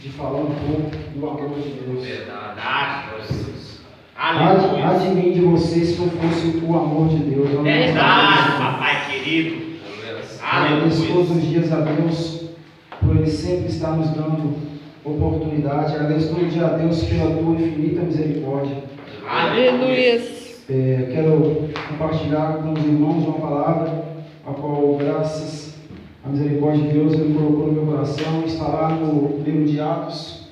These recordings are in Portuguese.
De falar um pouco do amor de Deus. Verdade, Jesus. Há de mim de vocês se não fosse o amor de Deus. Verdade, papai querido. Agradeço todos os dias a Deus por Ele sempre estar nos dando oportunidade. Agradeço todo dia a Deus pela tua infinita misericórdia. Aleluia. Quero compartilhar com os irmãos uma palavra a qual, graças à misericórdia de Deus, Ele colocou no meu coração. Está lá no livro de Atos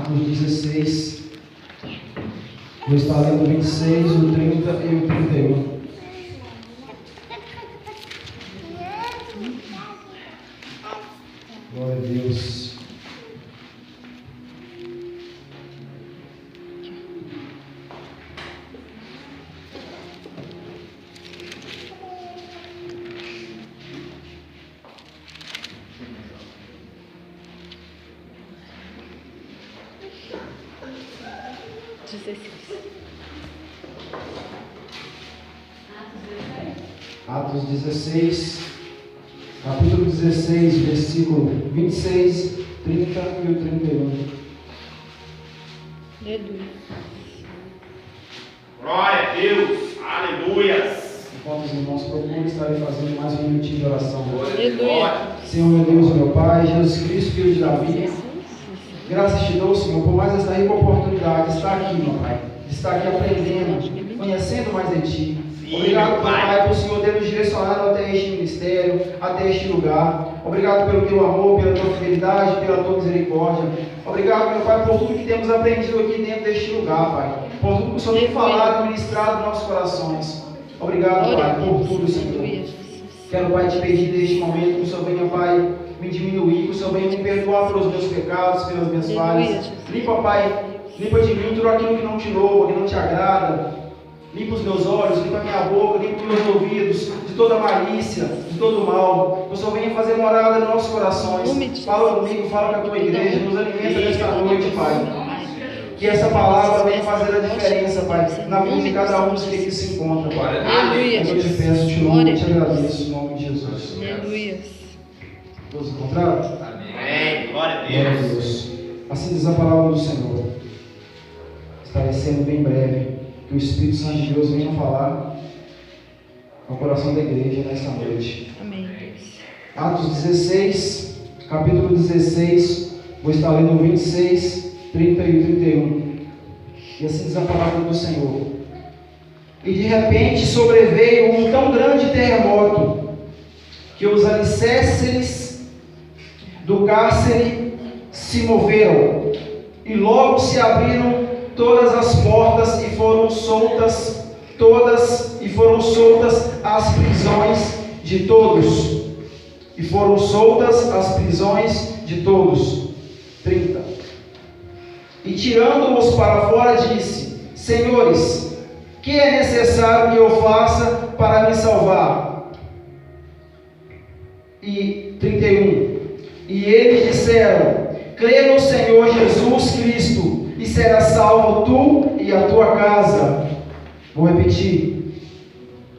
16. Vou estar lendo o 26, o 30 e o 31. Glória a Deus. Atos 16, capítulo 16, versículo 26, 30 e o 31. Aleluia. Glória a Deus. Aleluia. Enquanto os irmãos procuram, estarei fazendo mais um minutinho de oração. Aleluia. Senhor, meu Deus, meu Pai, Jesus Cristo, Filho de Davi, graças te dou, Senhor, por mais esta rica oportunidade de estar aqui, meu Pai, de estar aqui aprendendo, conhecendo mais de Ti. Obrigado, Pai, por o Senhor ter nos direcionado até este ministério, até este lugar. Obrigado pelo Teu amor, pela Tua fidelidade, pela Tua misericórdia. Obrigado, meu Pai, por tudo que temos aprendido aqui dentro deste lugar, Pai. Por tudo que o Senhor tem falado e ministrado nos nossos corações. Obrigado, Pai, por tudo, Senhor. Quero, Pai, te pedir neste momento que o Senhor venha, Pai, me diminuir, que o Senhor venha me perdoar pelos meus pecados, pelas minhas falhas. Limpa, Pai, limpa de mim tudo aquilo que não te louva, que não te agrada. Limpa os meus olhos, limpa a minha boca, limpa os meus ouvidos de toda malícia, de todo mal. Que o Senhor venha fazer morada nos nossos corações. Fala comigo, fala com a tua igreja, nos alimenta nesta noite, Pai. Que essa palavra venha fazer a diferença, Pai, na vida de cada um dos que aqui se encontra, Pai. Aleluia. Eu te peço, te louvo e te agradeço em nome de Jesus. Aleluia. Todos encontraram? Amém. Glória a Glória a Deus. Deus. Assim diz a palavra do Senhor. Estarei sendo bem breve. Que o Espírito Santo de Deus venha falar ao coração da igreja nesta noite. Amém. Atos 16, capítulo 16, vou estar lendo o 26, 30 e o 31. E assim diz a palavra do Senhor. E de repente sobreveio um tão grande terremoto, que os alicerces do cárcere se moveram, e logo se abriram todas as portas e foram soltas as prisões de todos. E foram soltas as prisões de todos. 30. E tirando-os para fora disse: Senhores, que é necessário que eu faça para me salvar? E 31. E eles disseram: crê no Senhor Jesus Cristo, e serás salvo tu e a tua casa. Vou repetir.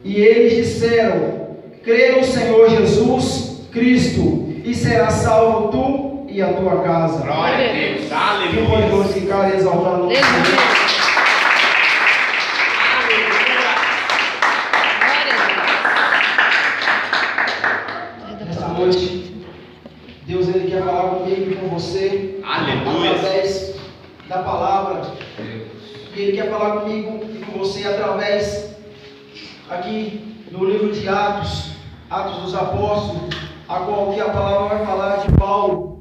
E eles disseram: crê no Senhor Jesus Cristo, e serás salvo tu e a tua casa. Glória a Deus. Aleluia. Que pode glorificar e exaltar o nome do Senhor. Nesta noite, Deus ele quer falar comigo e com você. Aleluia. Através da palavra. E Ele quer falar comigo e com você através, aqui no livro de Atos, Atos dos Apóstolos, a qual que a palavra vai falar de Paulo.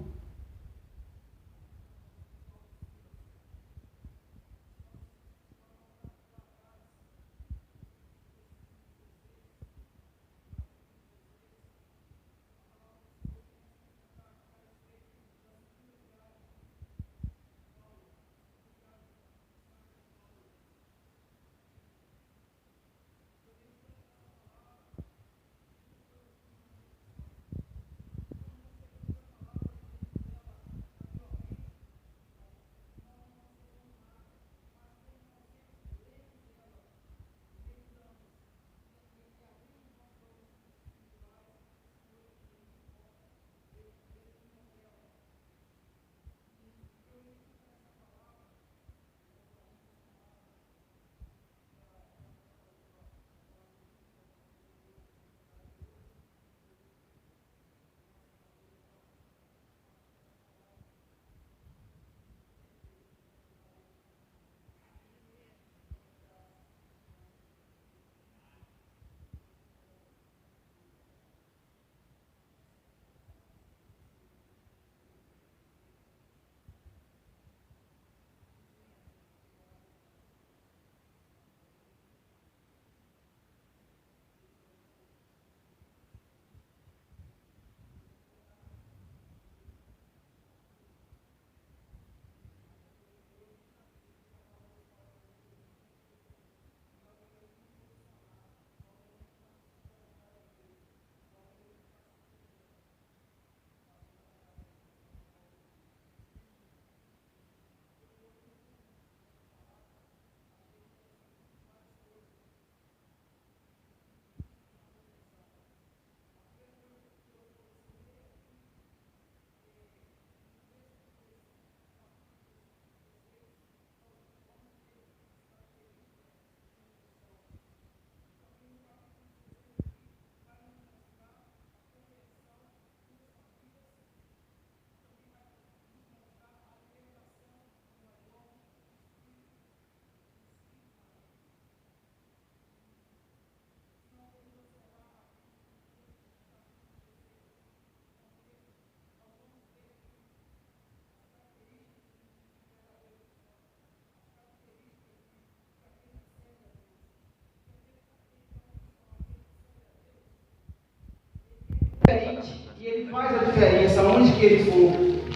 diferente e ele faz a diferença aonde que ele for.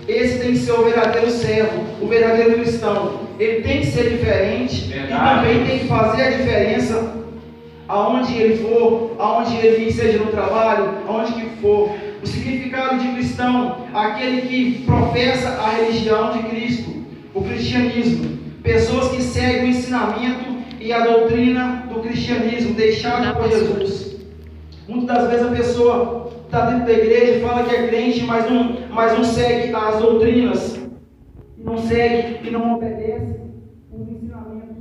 Esse tem que ser o verdadeiro servo, o verdadeiro cristão. Ele tem que ser diferente e também tem que fazer a diferença aonde ele for, aonde ele seja no trabalho, aonde que for. O significado de cristão, aquele que professa a religião de Cristo, o cristianismo. Pessoas que seguem o ensinamento e a doutrina do cristianismo deixado por Jesus. Muitas das vezes a pessoa está dentro da igreja e fala que é crente, mas não segue as doutrinas, não segue e não obedece os ensinamentos.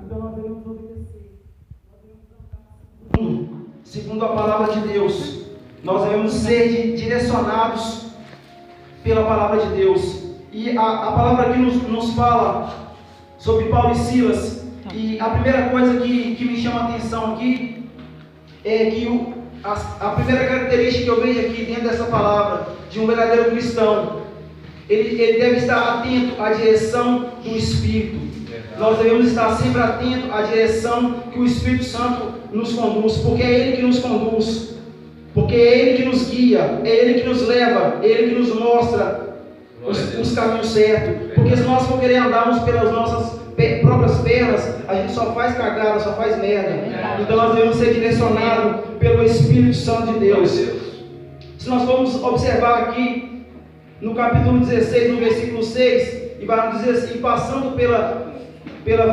Então nós devemos obedecer. Segundo a palavra de Deus, nós devemos ser direcionados pela palavra de Deus. E a palavra aqui nos fala sobre Paulo e Silas. E a primeira coisa que me chama a atenção aqui é que a primeira característica que eu vejo aqui dentro dessa palavra de um verdadeiro cristão, ele deve estar atento à direção do Espírito. Nós devemos estar sempre atentos à direção que o Espírito Santo nos conduz, porque é Ele que nos conduz, porque é Ele que nos guia, é Ele que nos leva, é Ele que nos mostra os caminhos certos. Porque se nós for querer andarmos pelas nossas próprias pernas, a gente só faz cagada, só faz merda. Então nós devemos ser direcionados pelo Espírito Santo de Deus. Se nós formos observar aqui no capítulo 16, no versículo 6, e vai nos dizer assim: passando pela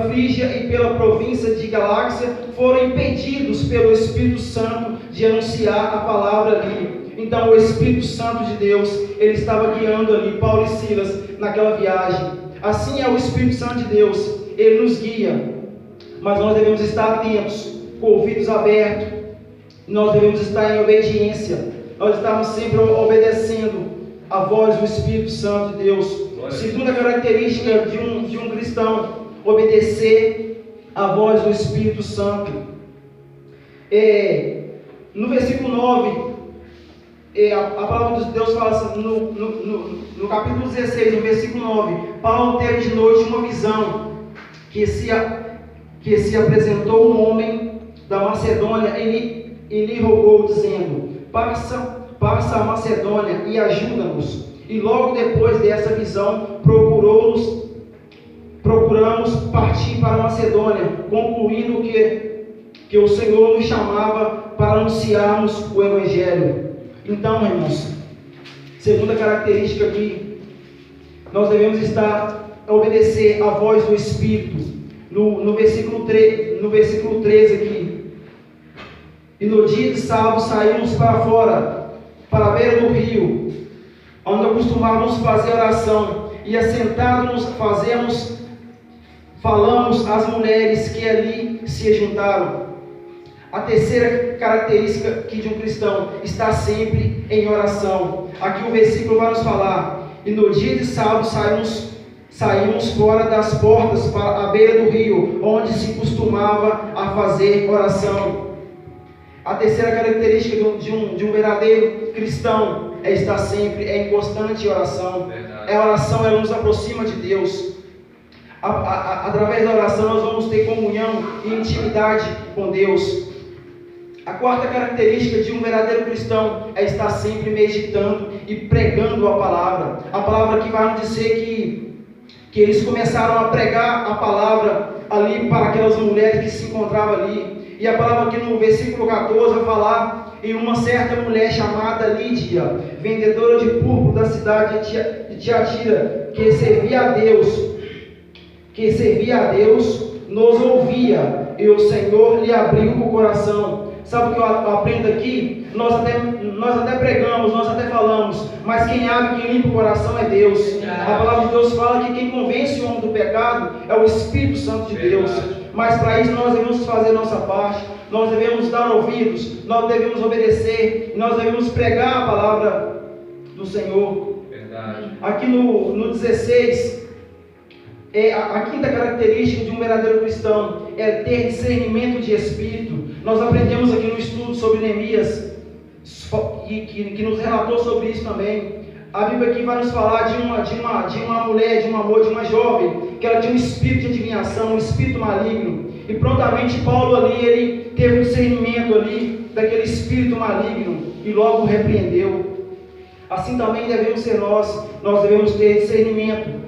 Frígia e pela província de Galácia, foram impedidos pelo Espírito Santo de anunciar a palavra ali. Então o Espírito Santo de Deus, ele estava guiando ali Paulo e Silas naquela viagem. Assim é o Espírito Santo de Deus, ele nos guia, mas nós devemos estar atentos, com ouvidos abertos, nós devemos estar em obediência, nós estamos sempre obedecendo a voz do Espírito Santo de Deus. Segunda característica de um cristão: obedecer a voz do Espírito Santo. No versículo 9, a palavra de Deus fala assim, no capítulo 16, no versículo 9: Paulo teve de noite uma visão, que se apresentou um homem da Macedônia e lhe rogou, dizendo: passa a Macedônia e ajuda-nos. E logo depois dessa visão, procuramos partir para a Macedônia, concluindo que o Senhor nos chamava para anunciarmos o Evangelho. Então, irmãos, segunda característica aqui, nós devemos obedecer a voz do Espírito. No versículo 13 aqui: e no dia de sábado saímos para fora, para a beira do rio, onde costumávamos fazer oração, e assentados falamos às mulheres que ali se juntaram. A terceira característica aqui de um cristão: está sempre em oração. Aqui o versículo vai nos falar: e no dia de sábado saímos fora das portas para a beira do rio, onde se costumava a fazer oração. A terceira característica de um verdadeiro cristão é estar sempre em constante oração. A oração, ela nos aproxima de Deus. Através da oração nós vamos ter comunhão e intimidade com Deus. A quarta característica de um verdadeiro cristão é estar sempre meditando e pregando a palavra. A palavra que vai nos dizer que eles começaram a pregar a palavra ali para aquelas mulheres que se encontravam ali. E a palavra aqui no versículo 14 vai falar em uma certa mulher chamada Lídia, vendedora de púrpura da cidade de Tiatira, que servia a Deus, nos ouvia, e o Senhor lhe abriu o coração. Sabe o que eu aprendo aqui? Nós até pregamos, nós até falamos, mas quem abre, quem limpa o coração é Deus. A palavra de Deus fala que quem convence o homem do pecado é o Espírito Santo de Deus. Mas para isso nós devemos fazer nossa parte, nós devemos dar ouvidos, nós devemos obedecer, nós devemos pregar a palavra do Senhor. Aqui no 16, a quinta característica de um verdadeiro cristão é ter discernimento de espírito. Nós aprendemos aqui no estudo sobre Neemias, que nos relatou sobre isso também. A Bíblia aqui vai nos falar de uma mulher, de uma jovem, que ela tinha um espírito de adivinhação, um espírito maligno. E prontamente Paulo ali, ele teve um discernimento ali daquele espírito maligno. e logo repreendeu. Assim também devemos ser nós devemos ter discernimento,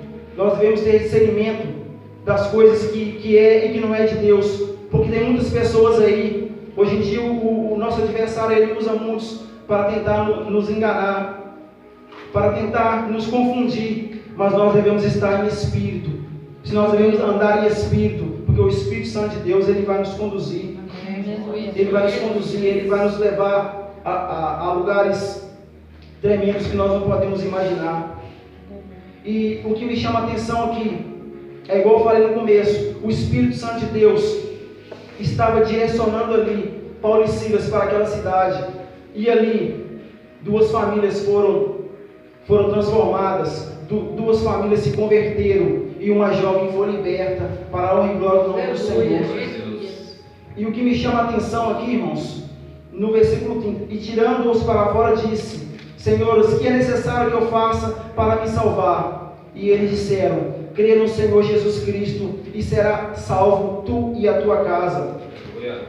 das coisas que é e que não é de Deus, porque tem muitas pessoas aí, hoje em dia o nosso adversário ele usa muitos para tentar nos enganar, para tentar nos confundir, mas nós devemos estar em espírito, nós devemos andar em espírito, porque o Espírito Santo de Deus ele vai nos conduzir, ele vai nos levar a lugares tremendos que nós não podemos imaginar. E o que me chama a atenção aqui é igual eu falei no começo, o Espírito Santo de Deus estava direcionando ali Paulo e Silas para aquela cidade, e ali 2 famílias foram transformadas, 2 famílias se converteram e uma jovem foi liberta para a honra e glória do nome do Senhor. E o que me chama a atenção aqui, irmãos, no versículo 30, e tirando-os para fora disse: Senhores, o que é necessário que eu faça para me salvar? E eles disseram: crê no Senhor Jesus Cristo e será salvo tu e a tua casa.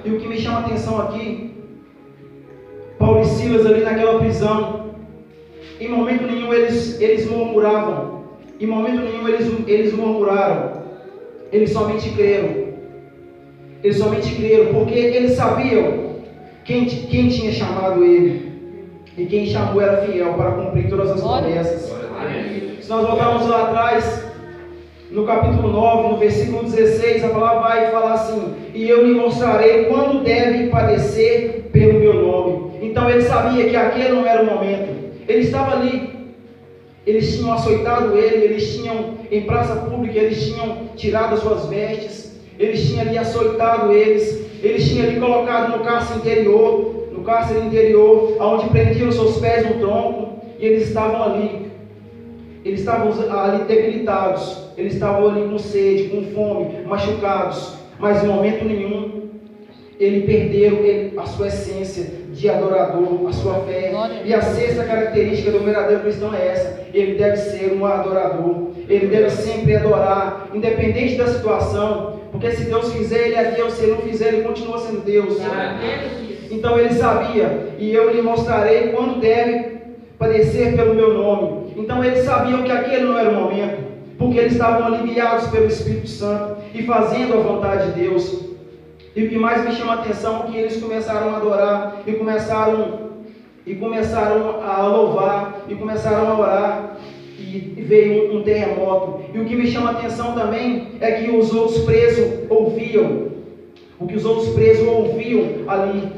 E o que me chama a atenção aqui, Paulo e Silas ali naquela prisão, em momento nenhum eles murmuravam, em momento nenhum eles murmuraram, eles somente creram, porque eles sabiam quem tinha chamado ele, e quem chamou era fiel para cumprir todas as promessas. Se nós voltarmos lá atrás, no capítulo 9, no versículo 16, a palavra vai falar assim: e eu lhe mostrarei quando deve padecer pelo meu nome. Então ele sabia que aquele não era o momento. Ele estava ali, eles tinham açoitado ele, eles tinham, em praça pública, eles tinham tirado as suas vestes, eles tinham ali açoitado eles tinham ali colocado no cárcere interior, onde prendiam seus pés no tronco, e eles estavam ali debilitados, eles estavam ali com sede, com fome, machucados, mas em momento nenhum eles perderam a sua essência de adorador, a sua fé. E a sexta característica do verdadeiro cristão é essa: ele deve ser um adorador, ele deve sempre adorar, independente da situação, porque se Deus fizer, ele é Deus, se ele não fizer, ele continua sendo Deus. Então ele sabia: e eu lhe mostrarei quando deve padecer pelo meu nome. Então eles sabiam que aquele não era o momento, porque eles estavam aliviados pelo Espírito Santo e fazendo a vontade de Deus. E o que mais me chama a atenção é que eles começaram a adorar, e começaram a louvar, e começaram a orar, e veio um terremoto. E o que me chama a atenção também é que os outros presos ouviam, ali.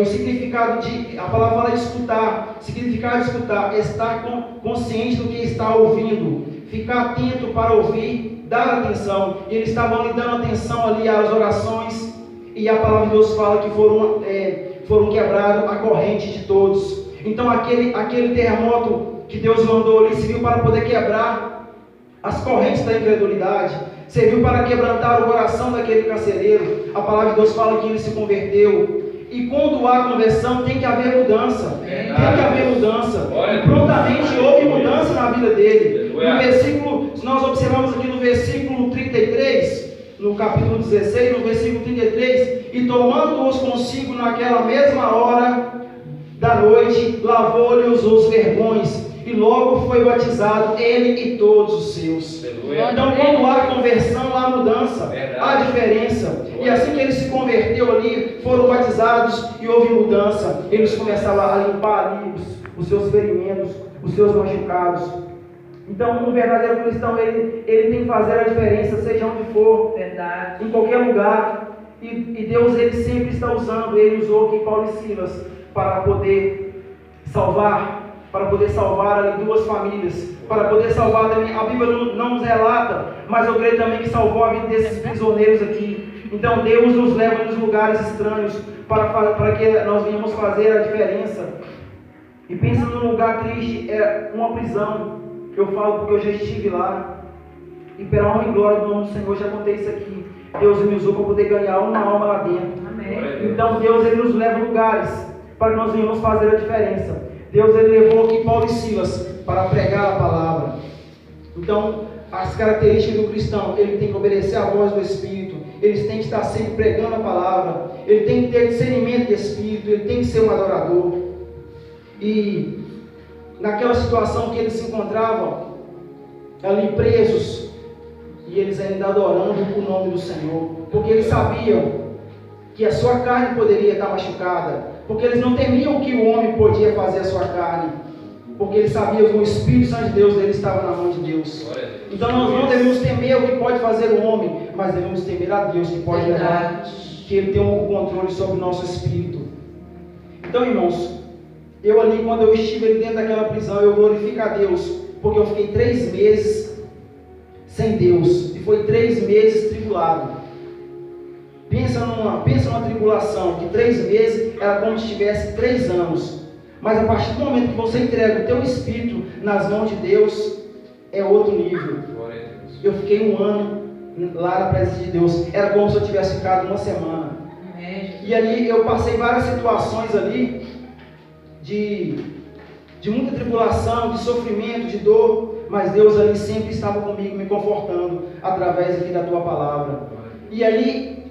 O significado a palavra fala de escutar, significado de escutar é estar consciente do que está ouvindo, ficar atento para ouvir, dar atenção. E eles estavam ali dando atenção ali às orações, e a palavra de Deus fala que foram quebrados a corrente de todos. Então aquele terremoto que Deus mandou ali serviu para poder quebrar as correntes da incredulidade, serviu para quebrantar o coração daquele carcereiro. A palavra de Deus fala que ele se converteu. E quando há conversão, tem que haver mudança. Tem que haver mudança. E prontamente houve mudança na vida dele. No versículo, se nós observamos aqui no versículo 33, no capítulo 16, no versículo 33, e tomando-os consigo naquela mesma hora da noite, lavou-lhe os vergões, e logo foi batizado ele e todos os seus. Então, quando há conversão, há mudança, há diferença. E assim que ele se converteu ali, foram batizados e houve mudança. Eles começaram a limpar ali os seus ferimentos, os seus machucados. Então, um verdadeiro cristão, ele tem que fazer a diferença, seja onde for, em qualquer lugar. E Deus, ele sempre está usando. Ele usou aqui Paulo e Silas para poder salvar ali 2 famílias, para poder salvar também. A Bíblia não nos relata, mas eu creio também que salvou a vida desses prisioneiros aqui. Então Deus nos leva nos lugares estranhos para que nós venhamos fazer a diferença. E pensa num lugar triste, é uma prisão. Eu falo porque eu já estive lá, e pela honra e glória do nome do Senhor já contei isso aqui. Deus me usou para poder ganhar uma alma lá dentro. Amém. Então Deus, ele nos leva a lugares para que nós venhamos fazer a diferença. Deus, ele levou aqui Paulo e Silas para pregar a palavra. Então as características do cristão, ele tem que obedecer à voz do Espírito, ele tem que estar sempre pregando a palavra, ele tem que ter discernimento de Espírito, ele tem que ser um adorador. E naquela situação que eles se encontravam, ali presos, e eles ainda adorando o nome do Senhor, porque eles sabiam que a sua carne poderia estar machucada, porque eles não temiam que o homem podia fazer a sua carne, porque eles sabiam que o Espírito Santo de Deus dele estava na mão de Deus. Então nós não devemos temer o que pode fazer o homem, mas devemos temer a Deus, que pode levar, que Ele tem um controle sobre o nosso espírito. Então, irmãos, eu ali, quando eu estive ali dentro daquela prisão, eu glorifico a Deus, porque eu fiquei 3 meses sem Deus, e foi 3 meses tribulado. Pensa numa tribulação, que 3 meses era como se tivesse 3 anos. Mas a partir do momento que você entrega o teu espírito nas mãos de Deus, é outro nível. Eu fiquei 1 ano lá na presença de Deus. Era como se eu tivesse ficado 1 semana. E ali eu passei várias situações ali de muita tribulação, de sofrimento, de dor, mas Deus ali sempre estava comigo, me confortando através aqui da tua palavra. E ali,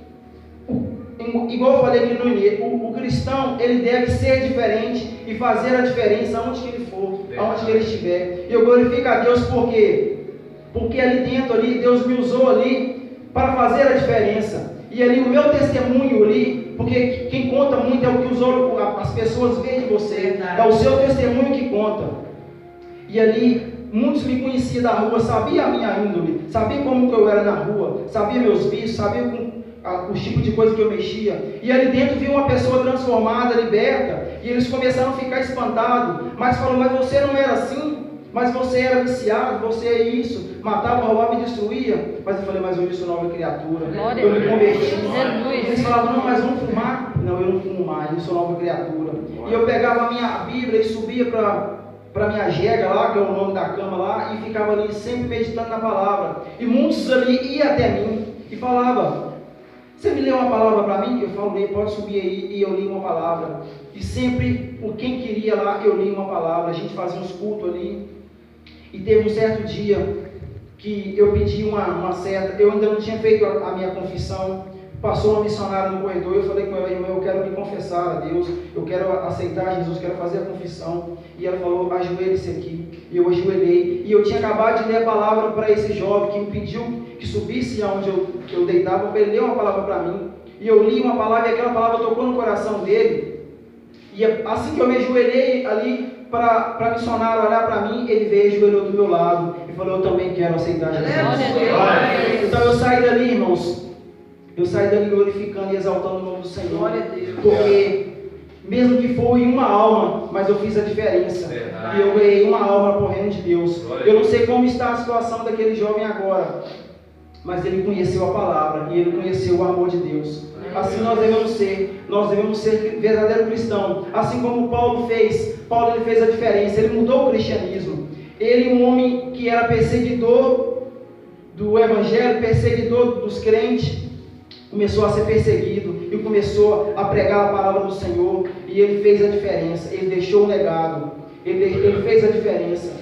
igual eu falei aqui no início, o cristão, ele deve ser diferente e fazer a diferença aonde que ele for, aonde que ele estiver. E eu glorifico a Deus porque ali dentro, ali, Deus me usou ali para fazer a diferença. E ali o meu testemunho ali, porque quem conta muito é o que as pessoas veem de você, é o seu testemunho que conta. E ali muitos me conheciam da rua, sabia a minha índole, sabia como que eu era na rua, sabia meus vícios, sabia os tipos de coisa que eu mexia. E ali dentro vi uma pessoa transformada, liberta, e eles começaram a ficar espantados, mas falaram, mas você não era assim? Mas você era viciado, você é isso, matava, roubava e destruía. Mas eu falei, mas hoje eu sou nova criatura, eu me converti. Eles falavam, não, mas vamos fumar? Não, eu não fumo mais, eu sou nova criatura. E eu pegava a minha Bíblia e subia para minha jega lá, que é o nome da cama lá, e ficava ali sempre meditando na palavra. E muitos ali iam até mim e falavam, você me leu uma palavra para mim? Eu falei, pode subir aí, e eu li uma palavra. E sempre, por quem queria lá, eu li uma palavra. A gente fazia uns cultos ali. E teve um certo dia que eu pedi uma seta, eu ainda não tinha feito a minha confissão. Passou uma missionária no corredor e eu falei com ela, irmã, eu quero me confessar a Deus, eu quero aceitar Jesus, quero fazer a confissão. E ela falou, ajoelhe-se aqui. E eu ajoelhei. E eu tinha acabado de ler a palavra para esse jovem que me pediu que subisse aonde eu deitava, para ele ler uma palavra para mim. E eu li uma palavra e aquela palavra tocou no coração dele. E assim que eu me ajoelhei ali para a missionária olhar para mim, ele veio e ajoelhou do meu lado e falou, eu também quero aceitar Jesus. Então eu saí dali, irmãos, eu saí dali glorificando e exaltando o nome do Senhor, porque mesmo que foi uma alma, mas eu fiz a diferença, e eu ganhei uma alma para o reino de Deus. Eu não sei como está a situação daquele jovem agora, mas ele conheceu a palavra e ele conheceu o amor de Deus. Assim nós devemos ser verdadeiro cristão, assim como Paulo fez. Paulo ele fez a diferença, ele mudou o cristianismo. Ele, um homem que era perseguidor do evangelho, perseguidor dos crentes, começou a ser perseguido e começou a pregar a palavra do Senhor, e ele fez a diferença, ele deixou o legado, ele fez a diferença.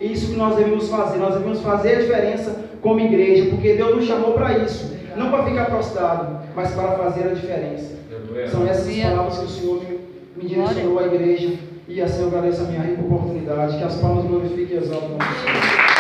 É isso que nós devemos fazer a diferença como igreja, porque Deus nos chamou para isso, não para ficar prostrado, mas para fazer a diferença. São essas palavras que o Senhor me direcionou à igreja, e assim eu agradeço a minha rica oportunidade, que as palmas glorifiquem e exaltem o nome do Senhor.